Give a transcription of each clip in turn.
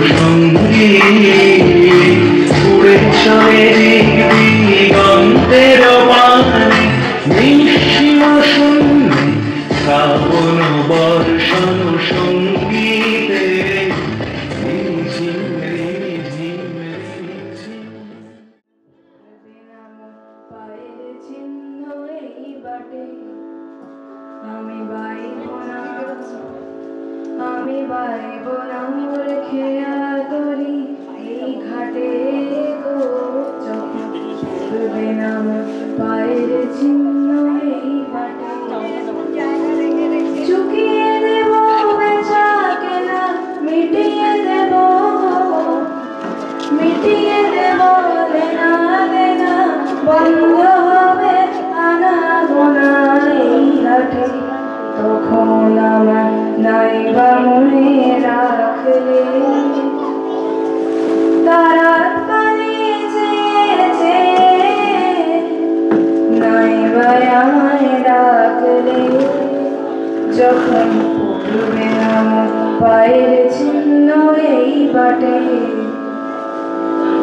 সঙ্গী উড়ে চলে দিগন্তের বাণী নিঃসীম শূন্যে শ্রাবণ বর্ষণ সঙ্গীতে আমি বাইব না মোর খেয়া তরি এই ঘাটে গো যখন পড়বে না মোর পায়ের চিহ্ন এই বাটে চুকিয়ে দেব বেচা কেনা মিটিয়ে দেব লেনা দেনা বন্ধ হবে আনা গোনা এই ঘাটে তখন আমার নাইবা মনে রাখলে তারার পানে চেয়েছে নাইবা আমায় ডাকলে যখন পড়বে আমার পায়ের চিহ্ন এই বাটে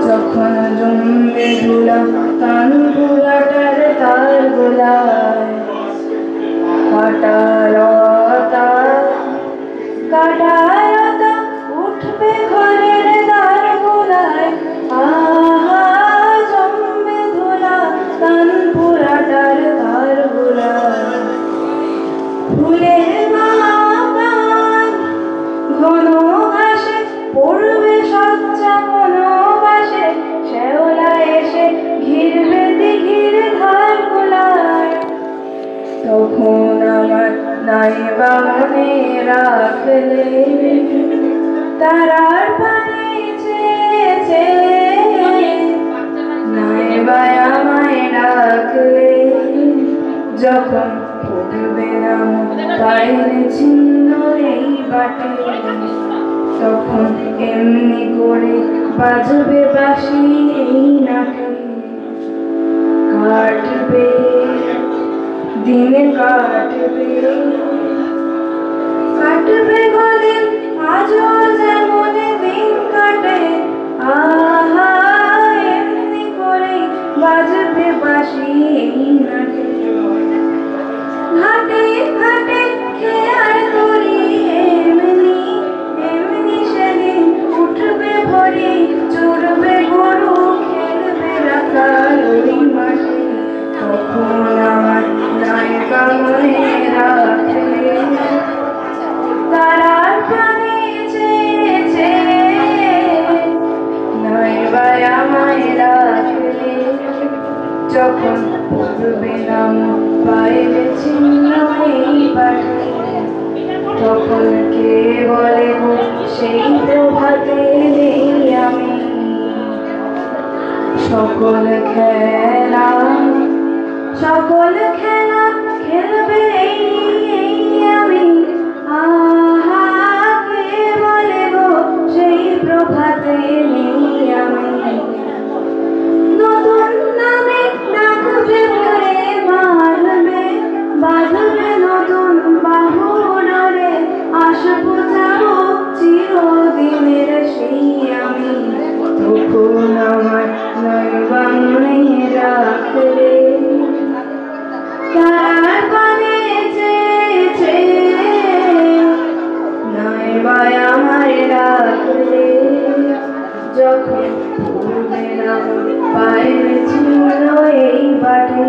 যখন জমবে ধুলা কান ভুলাটার তার গোলায় কাটারতা উঠবে ঘরের দ্বার গোলায় আহা জমবে ধুলা কান পুরাটার তার গোলায় ফুলের বাগান ঘন ঘাসে পড়বে সজ্জা বনবাসে শেওলা এসে ঘিরবে দিঘির ধার গোলায় তখন আমার নাইবা মনে রাখলে তারার পানে চেয়েছে নাইবা আমায় ডাকলে যখন পড়বে না পায়ের চিহ্ন এই বাটে তখন এমনি করে বাজবে বাঁশি এই নাটে কাটবে দিন কাটবে গদিন আজও যেমন দিন কাটে আহা এমনি করে বাজবে বাঁশি এই নাটে ঘাটে ঘাটে খেয়াল করি এমনি সেদিন উঠবে ভরে চড়বে গরু খেলবে রাখাল ওই মাঠে তখন আমার নাইবা মনে রাখলে তারার পানে চেয়েছে নাইবা আমায় রাখলে যখন পড়বে না পায়ের চিহ্ন এই বাটে তখন কে বলে গো সেই প্রভাতে নেই আমি সকল খেলা খেলবে এই আমি আহা কে বলে গো সেই প্রভাতে নেই আমি নতুন নামে ডাকবে পরে বাঁধবে নতুন বাহু ডরে আসবো যাবো চিরদিনের সেই আমি তখন আমার নাইবা মনে রাখলে তারার পানে চেয়েছে নাইবা আমায় ডাকলে যখন পড়বে না পায়ের চিহ্ন এই বাটে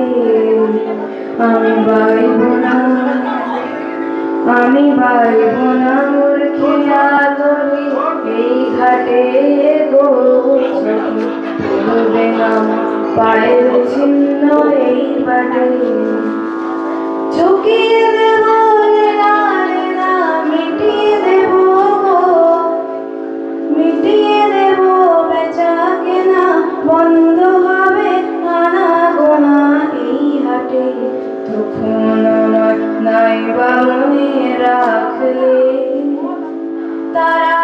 আমি বাইব না মোর খেয়া তরি এই ঘাটে গো যখন পড়বে না পায়ের চিহ্ন এই বাটে চুকিয়ে দেব লেনা মিটিয়ে দেব বেচা কেনা বন্ধ হবে আনা গোনা এই হাটে তখন আমার নাইবা মনে রাখলে তারা